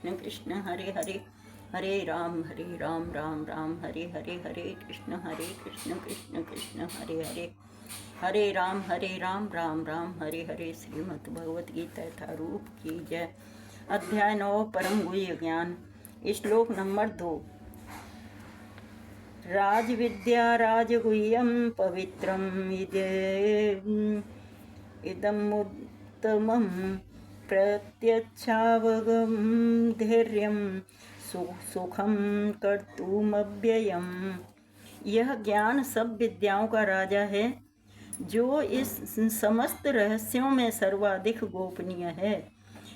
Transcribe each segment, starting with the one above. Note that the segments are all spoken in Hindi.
कृष्ण कृष्ण हरे हरे, हरे राम राम राम हरे हरे, हरे कृष्ण कृष्ण कृष्ण हरे हरे, हरे राम राम राम हरे हरे। श्रीमद् भगवत गीता यथारूप की जय। अध्याय 9 परम गुह्य ज्ञान, श्लोक नंबर 2। राजविद्या राजगुह्यं पवित्रं इदमुत्तमं प्रत्यक्षावगम धैर्यं सुखम कर्तुमव्ययम्। यह ज्ञान सब विद्याओं का राजा है, जो इस समस्त रहस्यों में सर्वाधिक गोपनीय है।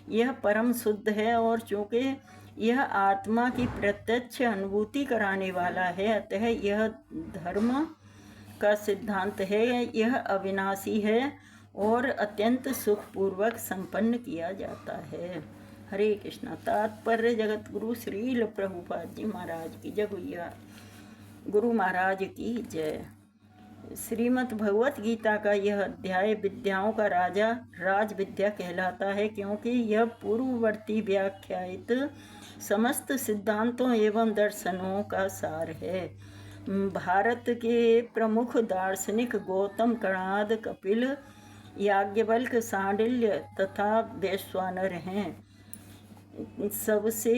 यह परम शुद्ध है और चूँकि यह आत्मा की प्रत्यक्ष अनुभूति कराने वाला है, अतः यह धर्म का सिद्धांत है। यह अविनाशी है और अत्यंत सुखपूर्वक संपन्न किया जाता है। हरे कृष्णा। तात्पर्य जगत गुरु श्रील प्रभुपाद जी महाराज की जय, गुरु महाराज की जय। श्रीमद् भगवत गीता का यह अध्याय विद्याओं का राजा राज विद्या कहलाता है, क्योंकि यह पूर्ववर्ती व्याख्यायित समस्त सिद्धांतों एवं दर्शनों का सार है। भारत के प्रमुख दार्शनिक गौतम, कणाद, कपिल, याज्ञवल्क्य, सांडिल्य तथा वैश्वानर हैं। सबसे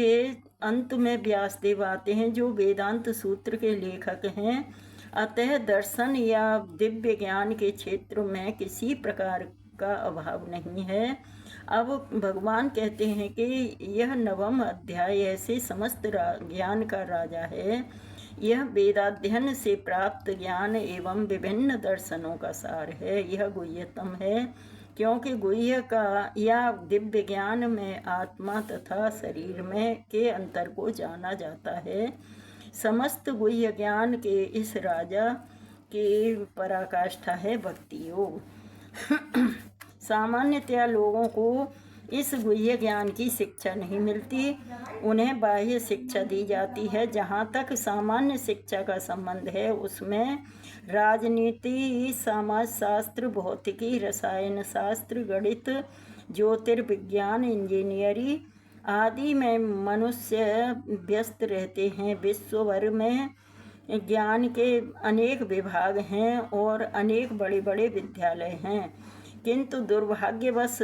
अंत में व्यासदेव आते हैं, जो वेदांत सूत्र के लेखक हैं। अतः दर्शन या दिव्य ज्ञान के क्षेत्र में किसी प्रकार का अभाव नहीं है। अब भगवान कहते हैं कि यह 9वां अध्याय ऐसे समस्त ज्ञान का राजा है। यह वेदाध्ययन से प्राप्त ज्ञान एवं विभिन्न दर्शनों का सार है। यह गुह्यतम है, क्योंकि गुह्य का या दिव्य ज्ञान में आत्मा तथा शरीर में के अंतर को जाना जाता है। समस्त गुह्य ज्ञान के इस राजा की पराकाष्ठा है भक्ति योग। सामान्यतया लोगों को इस गुह्य ज्ञान की शिक्षा नहीं मिलती, उन्हें बाह्य शिक्षा दी जाती है। जहाँ तक सामान्य शिक्षा का संबंध है, उसमें राजनीति, समाजशास्त्र, भौतिकी, रसायन शास्त्र, गणित, ज्योतिर्विज्ञान, इंजीनियरिंग आदि में मनुष्य व्यस्त रहते हैं। विश्व भर में ज्ञान के अनेक विभाग हैं और अनेक बड़े बड़े विद्यालय हैं, किंतु दुर्भाग्यवश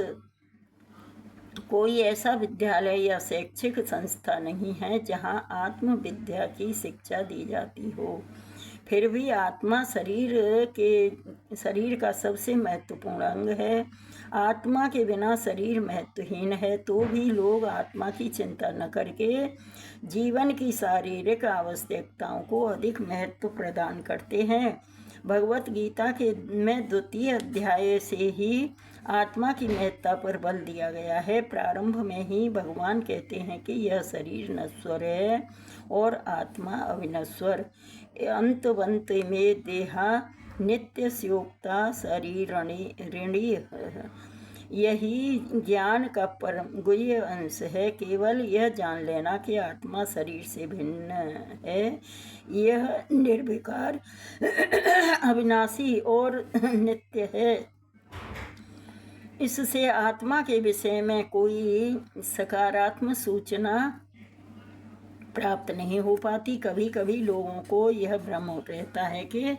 कोई ऐसा विद्यालय या शैक्षिक संस्था नहीं है जहां आत्मविद्या की शिक्षा दी जाती हो। फिर भी आत्मा शरीर का सबसे महत्वपूर्ण अंग है। आत्मा के बिना शरीर महत्वहीन है, तो भी लोग आत्मा की चिंता न करके जीवन की शारीरिक आवश्यकताओं को अधिक महत्व प्रदान करते हैं। भगवत गीता में 2 अध्याय से ही आत्मा की महत्ता पर बल दिया गया है। प्रारंभ में ही भगवान कहते हैं कि यह शरीर नश्वर है और आत्मा अविनश्वर। अंतवंत में देहा नित्य स्योक्ता शरीर ऋणी। यही ज्ञान का परम गुह्य अंश है। केवल यह जान लेना कि आत्मा शरीर से भिन्न है, यह निर्विकार, अविनाशी और नित्य है, इससे आत्मा के विषय में कोई सकारात्मक सूचना प्राप्त नहीं हो पाती। कभी कभी लोगों को यह भ्रम रहता है कि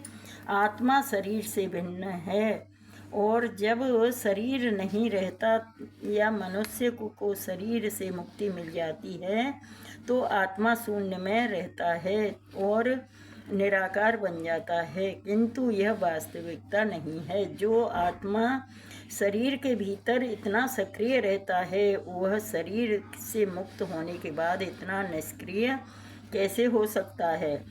आत्मा शरीर से भिन्न है, और जब शरीर नहीं रहता या मनुष्य को शरीर से मुक्ति मिल जाती है, तो आत्मा शून्य में रहता है और निराकार बन जाता है। किंतु यह वास्तविकता नहीं है। जो आत्मा शरीर के भीतर इतना सक्रिय रहता है, वह शरीर से मुक्त होने के बाद इतना निष्क्रिय कैसे हो सकता है?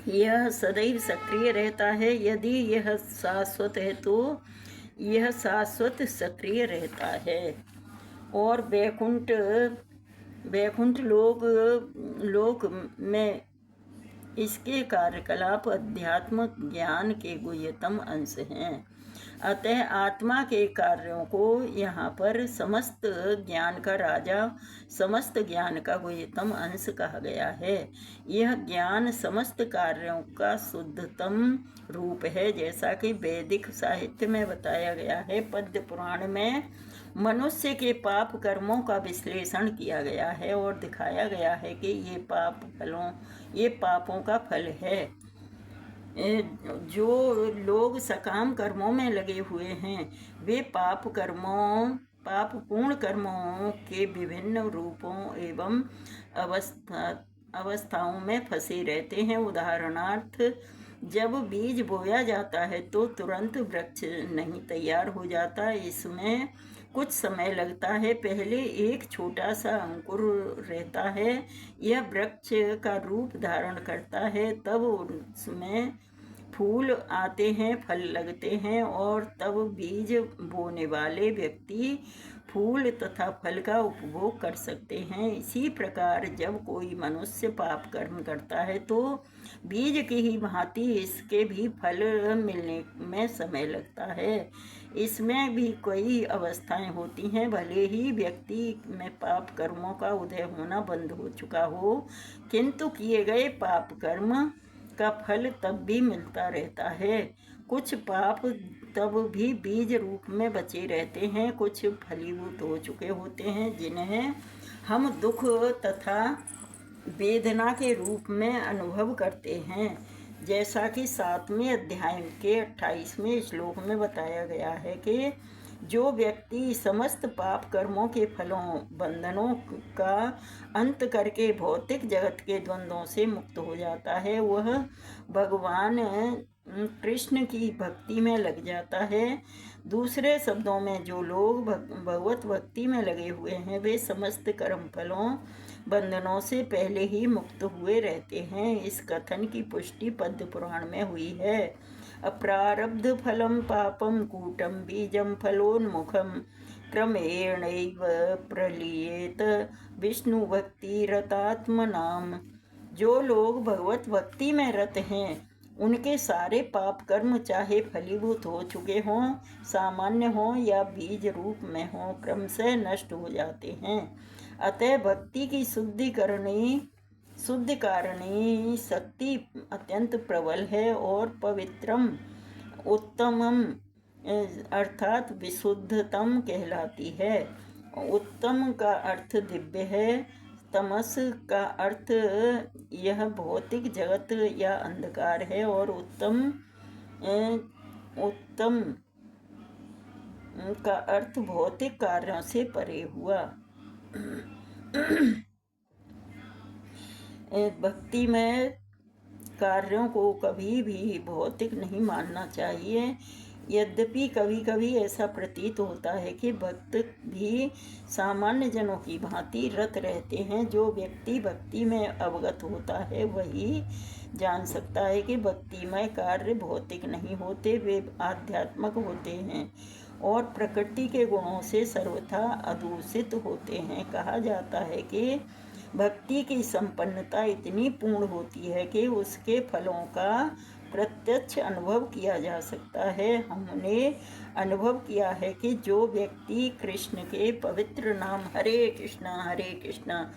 यह सदैव सक्रिय रहता है। यदि यह शाश्वत है तो यह शाश्वत सक्रिय रहता है। और वैकुंठ लोक में इसके कार्यकलाप अध्यात्म ज्ञान के गुह्यतम अंश हैं। अतः आत्मा के कार्यों को यहाँ पर समस्त ज्ञान का राजा, समस्त ज्ञान का गुह्यतम अंश कहा गया है। यह ज्ञान समस्त कार्यों का शुद्धतम रूप है, जैसा कि वैदिक साहित्य में बताया गया है। पद्म पुराण में मनुष्य के पाप कर्मों का विश्लेषण किया गया है और दिखाया गया है कि ये पापों का फल है। जो लोग सकाम कर्मों में लगे हुए हैं वे पापपूर्ण कर्मों के विभिन्न रूपों एवं अवस्थाओं में फंसे रहते हैं। उदाहरणार्थ, जब बीज बोया जाता है तो तुरंत वृक्ष नहीं तैयार हो जाता, इसमें कुछ समय लगता है। पहले एक छोटा सा अंकुर रहता है, यह वृक्ष का रूप धारण करता है, तब उसमें फूल आते हैं, फल लगते हैं और तब बीज बोने वाले व्यक्ति फूल तथा फल का उपभोग कर सकते हैं। इसी प्रकार जब कोई मनुष्य पाप कर्म करता है तो बीज की ही भांति इसके भी फल मिलने में समय लगता है। इसमें भी कई अवस्थाएं होती हैं। भले ही व्यक्ति में पाप कर्मों का उदय होना बंद हो चुका हो, किंतु किए गए पाप कर्म का फल तब भी मिलता रहता है। कुछ पाप तब भी बीज रूप में बचे रहते हैं, कुछ फलीभूत हो चुके होते हैं, जिन्हें हम दुख तथा वेदना के रूप में अनुभव करते हैं। जैसा कि 7वें अध्याय के 28वें श्लोक में बताया गया है कि जो व्यक्ति समस्त पाप कर्मों के फलों बंधनों का अंत करके भौतिक जगत के द्वंद्वों से मुक्त हो जाता है, वह भगवान कृष्ण की भक्ति में लग जाता है। दूसरे शब्दों में, जो लोग भगवत भक्ति में लगे हुए हैं वे समस्त कर्म फलों बंधनों से पहले ही मुक्त हुए रहते हैं। इस कथन की पुष्टि पद्म पुराण में हुई है। अप्रारब्ध फलम पापम कूटम बीजम फलोन्मुखम क्रमेणैव प्रलीयेत विष्णु भक्ति रतात्मनाम। जो लोग भगवत भक्ति में रत हैं उनके सारे पाप कर्म चाहे फलीभूत हो चुके हों, सामान्य हों या बीज रूप में हों, क्रमशः नष्ट हो जाते हैं। अतः भक्ति की शुद्ध कारणी शक्ति अत्यंत प्रबल है और पवित्रम उत्तमम अर्थात विशुद्धतम कहलाती है। उत्तम का अर्थ दिव्य है, तमस का अर्थ यह भौतिक जगत या अंधकार है और उत्तम का अर्थ भौतिक कार्यों से परे हुआ। भक्ति में कार्यों को कभी भी भौतिक नहीं मानना चाहिए। यद्यपि कभी कभी ऐसा प्रतीत होता है कि भक्त भी सामान्य जनों की भांति रत रहते हैं। जो व्यक्ति भक्ति में अवगत होता है वही जान सकता है कि भक्तिमय कार्य भौतिक नहीं होते, वे आध्यात्मिक होते हैं और प्रकृति के गुणों से सर्वथा अदूषित होते हैं। कहा जाता है कि भक्ति की संपन्नता इतनी पूर्ण होती है कि उसके फलों का प्रत्यक्ष अनुभव किया जा सकता है। हमने अनुभव किया है कि जो व्यक्ति कृष्ण के पवित्र नाम हरे कृष्णा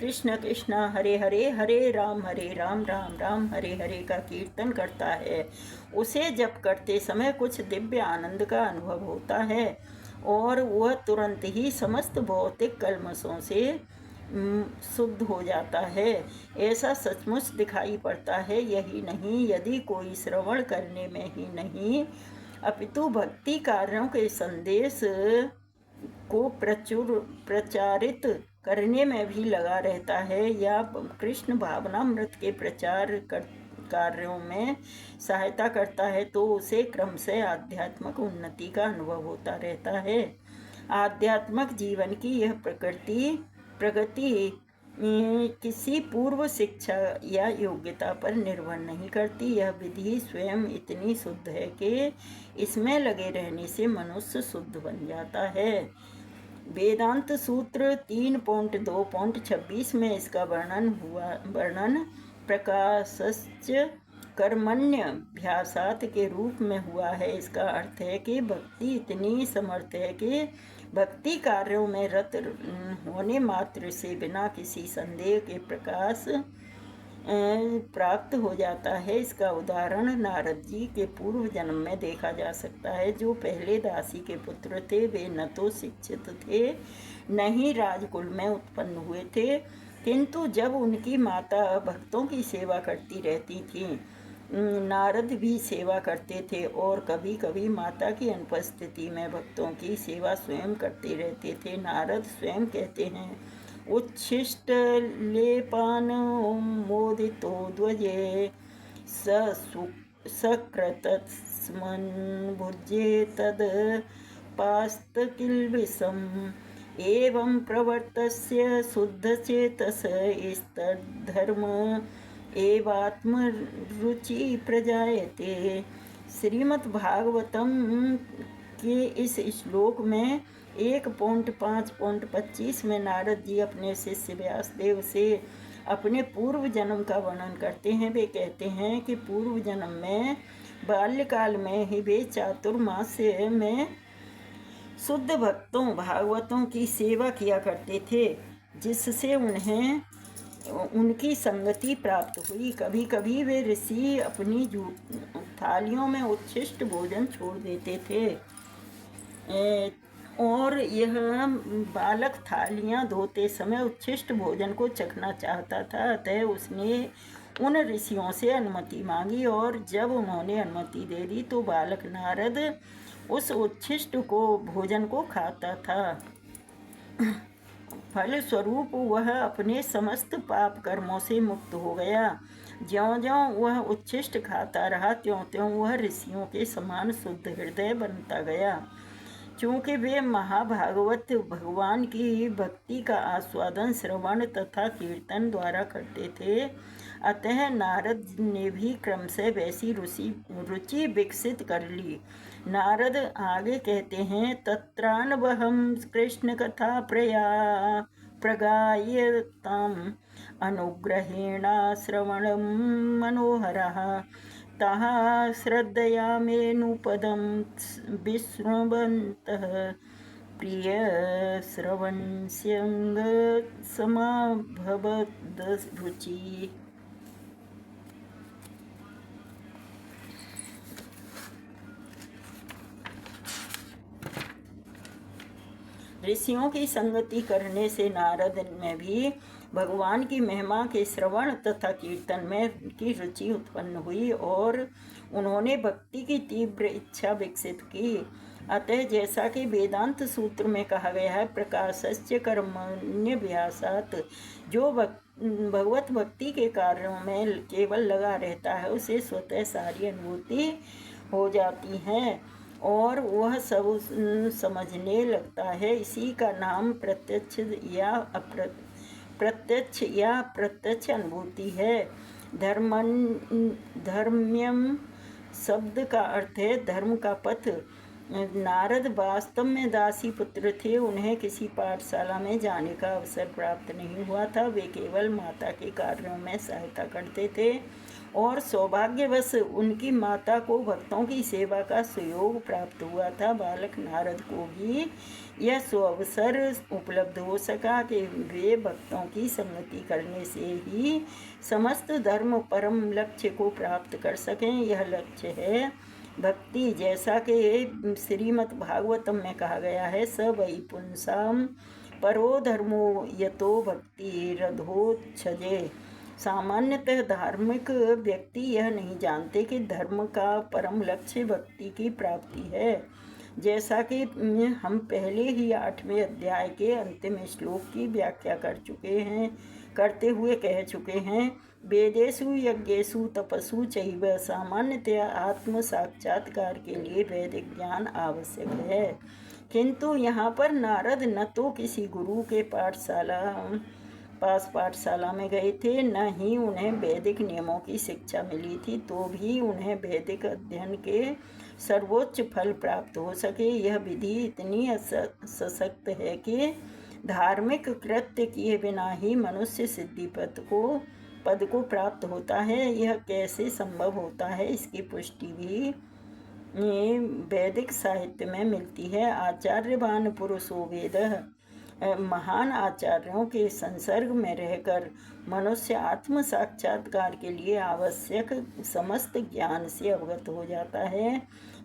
कृष्ण कृष्ण हरे हरे, हरे राम राम राम हरे हरे का कीर्तन करता है, उसे जप करते समय कुछ दिव्य आनंद का अनुभव होता है और वह तुरंत ही समस्त भौतिक कल्मशों से शुद्ध हो जाता है। ऐसा सचमुच दिखाई पड़ता है। यही नहीं, यदि कोई श्रवण करने में ही नहीं अपितु भक्ति कार्यों के संदेश को प्रचारित करने में भी लगा रहता है या कृष्ण भावनामृत के प्रचार कार्यों में सहायता करता है, तो उसे क्रमशः आध्यात्मिक उन्नति का अनुभव होता रहता है। आध्यात्मिक जीवन की यह प्रगति किसी पूर्व शिक्षा या योग्यता पर निर्भर नहीं करती। यह विधि स्वयं इतनी शुद्ध है कि इसमें लगे रहने से मनुष्य शुद्ध बन जाता है। वेदांत सूत्र 3.2.26 में इसका वर्णन प्रकाशस्य कर्मण्यभ्यासात के रूप में हुआ है। इसका अर्थ है कि भक्ति इतनी समर्थ है कि भक्ति कार्यों में रत होने मात्र से बिना किसी संदेह के प्रकाश प्राप्त हो जाता है। इसका उदाहरण नारद जी के पूर्व जन्म में देखा जा सकता है, जो पहले दासी के पुत्र थे। वे न तो शिक्षित थे, न ही राजकुल में उत्पन्न हुए थे, किंतु जब उनकी माता भक्तों की सेवा करती रहती थी, नारद भी सेवा करते थे और कभी कभी माता की अनुपस्थिति में भक्तों की सेवा स्वयं करते रहते थे। नारद स्वयं कहते हैं, उच्छिष्ट लेपान मोदितो ध्वजे सकृतस्मन् भुज्ये तद पास्तकिल्बिषम् एवं प्रवर्तस्य शुद्धचेतस स्तद्धर्म एवात्मरुचि प्रजायते। श्रीमद् भागवतम के इस श्लोक में 1.5.25 में नारद जी अपने शिष्य व्यासदेव से अपने पूर्व जन्म का वर्णन करते हैं। वे कहते हैं कि पूर्व जन्म में बाल्यकाल में ही वे चातुर्मास्य में शुद्ध भक्तों भागवतों की सेवा किया करते थे, जिससे उन्हें उनकी संगति प्राप्त हुई। कभी कभी वे ऋषि अपनी थालियों में उच्छिष्ट भोजन छोड़ देते थे और यह बालक थालियां धोते समय उच्छिष्ट भोजन को चखना चाहता था। अतः उसने उन ऋषियों से अनुमति मांगी और जब उन्होंने अनुमति दे दी तो बालक नारद उस उच्छिष्ट को भोजन को खाता था। फलस्वरूप वह अपने समस्त पाप कर्मों से मुक्त हो गया। ज्यों-ज्यों वह उच्छिष्ट खाता रहा, त्यों-त्यों वह ऋषियों के समान शुद्ध हृदय बनता गया। चूँकि वे महाभागवत भगवान की भक्ति का आस्वादन श्रवण तथा कीर्तन द्वारा करते थे, अतः नारद ने भी क्रमशः वैसी रुचि विकसित कर ली। नारद आगे कहते हैं, तत्रान्वहं कृष्ण कथा प्रगायताम् अनुग्रहेण श्रवणं मनोहरः तः श्रद्धया मेनुपदं विश्रवन्तः प्रिय श्रवणस्यंग समाभवद्रुचि। ऋषियों की संगति करने से नारद में भी भगवान की महिमा के श्रवण तथा कीर्तन में की रुचि उत्पन्न हुई और उन्होंने भक्ति की तीव्र इच्छा विकसित की। अतः जैसा कि वेदांत सूत्र में कहा गया है, प्रकाशस्य कर्मण्यभ्यासात्, जो भगवत भक्ति के कार्यों में केवल लगा रहता है उसे स्वतः सारी अनुभूति हो जाती है और वह सब समझने लगता है। इसी का नाम प्रत्यक्ष या प्रत्यक्ष अनुभूति है। धर्म्यम शब्द का अर्थ है धर्म का पथ। नारद वास्तव में दासी पुत्र थे। उन्हें किसी पाठशाला में जाने का अवसर प्राप्त नहीं हुआ था। वे केवल माता के कार्यों में सहायता करते थे और सौभाग्यवश उनकी माता को भक्तों की सेवा का सुयोग प्राप्त हुआ था। बालक नारद को भी यह सुअवसर उपलब्ध हो सका कि वे भक्तों की संगति करने से ही समस्त धर्म परम लक्ष्य को प्राप्त कर सकें। यह लक्ष्य है भक्ति, जैसा कि श्रीमद् भागवतम में कहा गया है, स वै पुंसाम परो धर्मो यतो भक्ति रधोच्छजे। सामान्यतः धार्मिक व्यक्ति यह नहीं जानते कि धर्म का परम लक्ष्य भक्ति की प्राप्ति है। जैसा कि हम पहले ही 8वें अध्याय के अंतिम श्लोक की व्याख्या करते हुए कह चुके हैं, वेदेषु यज्ञेषु तपसु चैव सामान्यतया आत्म साक्षात्कार के लिए वैदिक ज्ञान आवश्यक है। किंतु यहाँ पर नारद न तो किसी गुरु के पाठशाला में गए थे, न ही उन्हें वैदिक नियमों की शिक्षा मिली थी, तो भी उन्हें वैदिक अध्ययन के सर्वोच्च फल प्राप्त हो सके। यह विधि इतनी सशक्त है कि धार्मिक कृत्य किए बिना ही मनुष्य सिद्धि पथ को पद को प्राप्त होता है। यह कैसे संभव होता है, इसकी पुष्टि भी वैदिक साहित्य में मिलती है। आचार्यवान पुरुषो वेदः, महान आचार्यों के संसर्ग में रहकर मनुष्य आत्म साक्षात्कार के लिए आवश्यक समस्त ज्ञान से अवगत हो जाता है,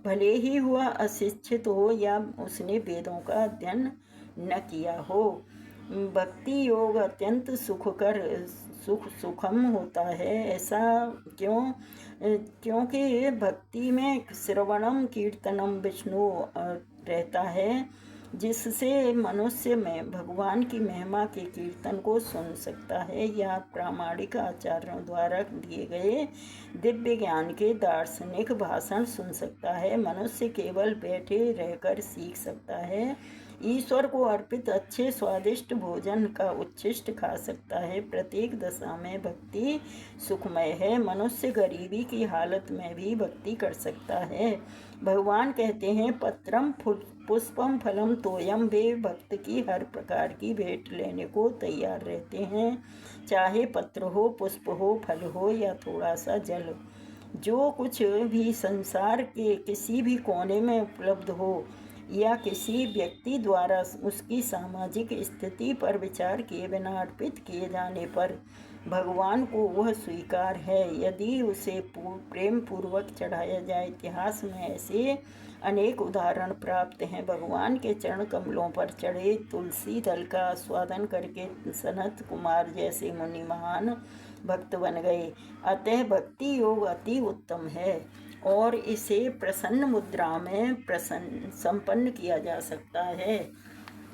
भले ही वह अशिक्षित हो या उसने वेदों का अध्ययन न किया हो। भक्ति योग अत्यंत सुखम होता है। ऐसा क्यों? क्योंकि भक्ति में श्रवणम कीर्तनम विष्णु रहता है, जिससे मनुष्य में भगवान की महिमा के कीर्तन को सुन सकता है या प्रामाणिक आचार्यों द्वारा दिए गए दिव्य ज्ञान के दार्शनिक भाषण सुन सकता है। मनुष्य केवल बैठे रहकर सीख सकता है। ईश्वर को अर्पित अच्छे स्वादिष्ट भोजन का उच्छिष्ट खा सकता है। प्रत्येक दशा में भक्ति सुखमय है। मनुष्य गरीबी की हालत में भी भक्ति कर सकता है। भगवान कहते हैं, पत्रम पुष्पम फलम तोयम। वे भक्त की हर प्रकार की भेंट लेने को तैयार रहते हैं, चाहे पत्र हो, पुष्प हो, फल हो या थोड़ा सा जल। जो कुछ भी संसार के किसी भी कोने में उपलब्ध हो या किसी व्यक्ति द्वारा उसकी सामाजिक स्थिति पर विचार किए बिना अर्पित किए जाने पर भगवान को वह स्वीकार है, यदि उसे प्रेम पूर्वक चढ़ाया जाए। इतिहास में ऐसे अनेक उदाहरण प्राप्त हैं। भगवान के चरण कमलों पर चढ़े तुलसी दल का आस्वादन करके सनत कुमार जैसे मुनि महान भक्त बन गए। अतः भक्ति योग अति उत्तम है और इसे प्रसन्न मुद्रा में संपन्न किया जा सकता है।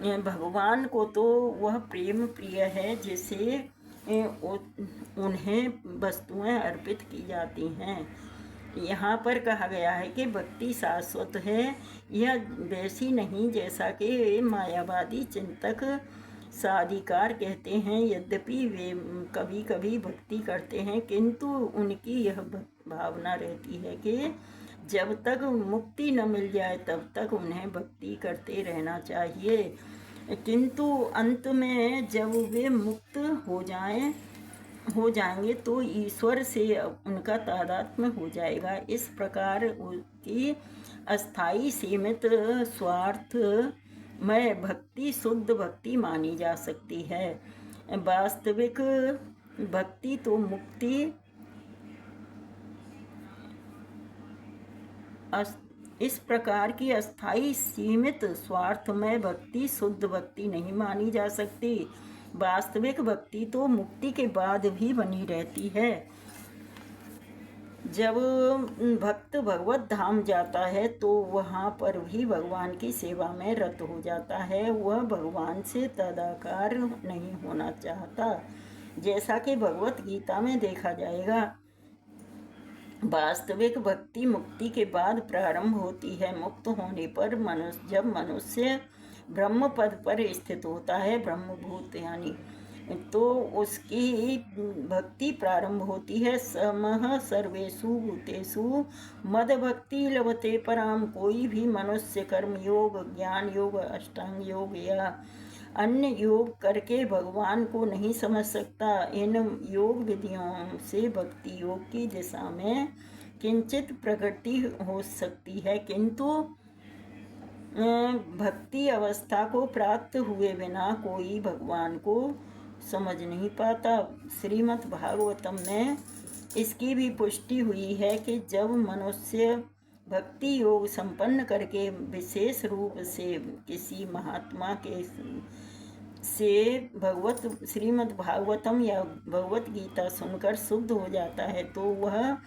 भगवान को तो वह प्रेम प्रिय है जिसे उन्हें वस्तुएं अर्पित की जाती हैं। यहाँ पर कहा गया है कि भक्ति शाश्वत है। यह वैसी नहीं जैसा कि मायावादी चिंतक साधिकार कहते हैं। यद्यपि वे कभी कभी भक्ति करते हैं, किंतु उनकी यह भावना रहती है कि जब तक मुक्ति न मिल जाए तब तक उन्हें भक्ति करते रहना चाहिए, किंतु अंत में जब वे मुक्त हो जाएंगे तो ईश्वर से उनका तादात्म्य हो जाएगा। इस प्रकार उनकी अस्थाई सीमित स्वार्थ में भक्ति शुद्ध भक्ति मानी जा सकती है। वास्तविक भक्ति तो मुक्ति इस प्रकार की अस्थाई सीमित स्वार्थ में भक्ति शुद्ध भक्ति नहीं मानी जा सकती। वास्तविक भक्ति तो मुक्ति के बाद भी बनी रहती है। जब भक्त भगवत धाम जाता है तो वहाँ पर भी भगवान की सेवा में रत हो जाता है। वह भगवान से तदाकार नहीं होना चाहता, जैसा कि भगवत गीता में देखा जाएगा। वास्तविक भक्ति मुक्ति के बाद प्रारंभ होती है। मुक्त होने पर जब मनुष्य ब्रह्म पद पर स्थित होता है, ब्रह्मभूत यानी, तो उसकी भक्ति प्रारंभ होती है। समः सर्वेषु भूतेषु मद भक्ति लभते पराम। कोई भी मनुष्य कर्म योग, ज्ञान योग, अष्टांग योग या अन्य योग करके भगवान को नहीं समझ सकता। इन योग विधियों से भक्ति योग की दिशा में किंचित प्रगति हो सकती है, किंतु भक्ति अवस्था को प्राप्त हुए बिना कोई भगवान को समझ नहीं पाता। श्रीमद् भागवतम में इसकी भी पुष्टि हुई है कि जब मनुष्य भक्ति योग संपन्न करके विशेष रूप से किसी महात्मा के से श्रीमद् भागवतम या भगवत गीता सुनकर शुद्ध हो जाता है, तो वह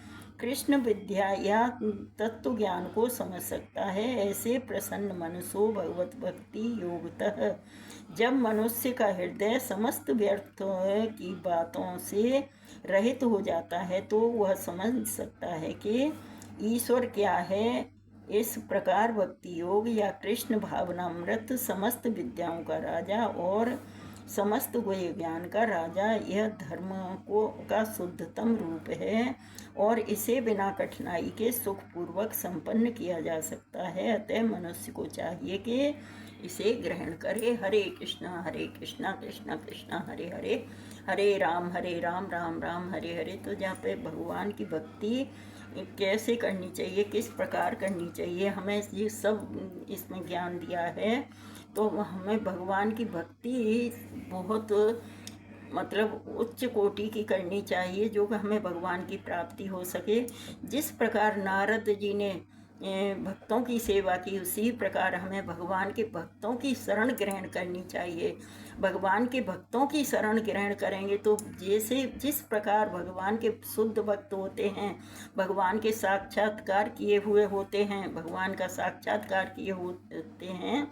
कृष्ण विद्या या तत्व ज्ञान को समझ सकता है। ऐसे प्रसन्न मनसो भगवत भक्ति योगतः। जब मनुष्य का हृदय समस्त व्यर्थ की बातों से रहित हो जाता है तो वह समझ सकता है कि ईश्वर क्या है। इस प्रकार भक्ति योग या कृष्ण भावनामृत समस्त विद्याओं का राजा और समस्त गुह्य ज्ञान का राजा, यह धर्म का शुद्धतम रूप है और इसे बिना कठिनाई के सुखपूर्वक संपन्न किया जा सकता है। अतः मनुष्य को चाहिए कि इसे ग्रहण करे। हरे कृष्णा कृष्णा कृष्णा हरे हरे, हरे राम राम राम हरे हरे। तो जहाँ पे भगवान की भक्ति कैसे करनी चाहिए, किस प्रकार करनी चाहिए, हमें ये सब इसमें ज्ञान दिया है। तो हमें भगवान की भक्ति बहुत मतलब उच्च कोटि की करनी चाहिए, जो हमें भगवान की प्राप्ति हो सके। जिस प्रकार नारद जी ने भक्तों की सेवा की, उसी प्रकार हमें भगवान के भक्तों की शरण ग्रहण करनी चाहिए। भगवान के भक्तों की शरण ग्रहण करेंगे तो जैसे जिस प्रकार भगवान के शुद्ध भक्त होते हैं, भगवान के साक्षात्कार किए हुए होते हैं, भगवान का साक्षात्कार किए होते हैं,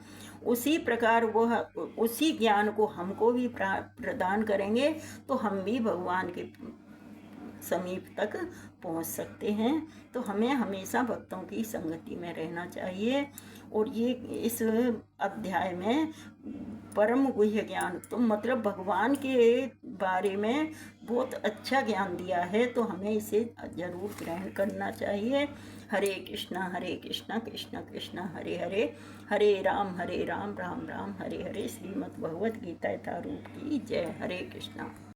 उसी प्रकार वह उसी ज्ञान को हमको भी प्रदान करेंगे, तो हम भी भगवान के समीप तक पहुंच सकते हैं। तो हमें हमेशा भक्तों की संगति में रहना चाहिए। और ये इस अध्याय में परम गुह्य ज्ञान, तो मतलब भगवान के बारे में बहुत अच्छा ज्ञान दिया है, तो हमें इसे जरूर ग्रहण करना चाहिए। हरे कृष्णा कृष्णा कृष्णा हरे हरे, हरे राम राम राम हरे हरे। श्रीमद् भगवत गीता यथारूप की जय। हरे कृष्णा।